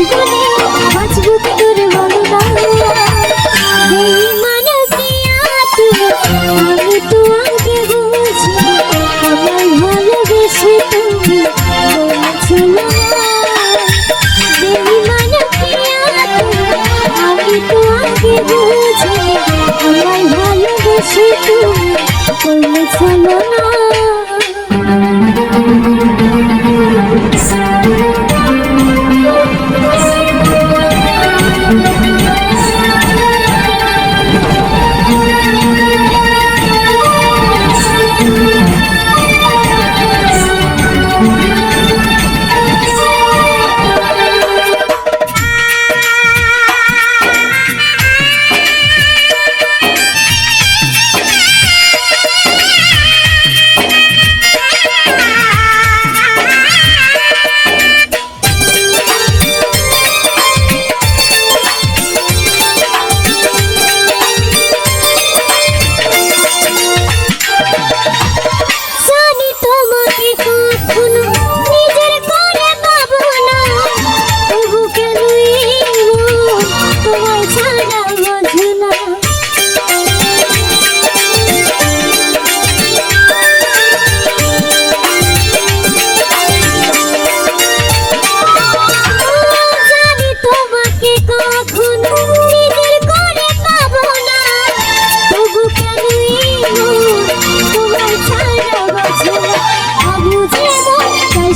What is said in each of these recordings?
জীবনে বাঁচবো কি করে বলো না বেঈমানে পিয়া তুমি আমি তো আগে বুঝি আমায় ভালোবেসে তুমি বলেছিলে বেঈমানে পিয়া তুমি আমি তো আগে বুঝি আমায় ভালোবেসে তুমি বলেছিলে না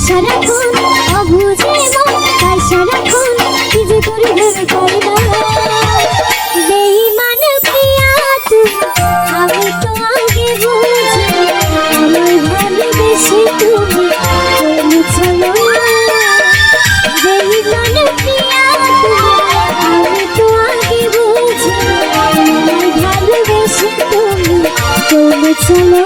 সারাক্ষণ অবুঝে মন তাই সারাক্ষণ কি যে করি ভেবে পাই না বেঈমান পিয়া তুমি আমি তো আগে বুঝি আমায় ভালোবেসে তুমি বলেছিলে বেঈমান পিয়া তুমি আমি তো আগে বুঝি আমায় ভালোবেসে তুমি বলেছিলে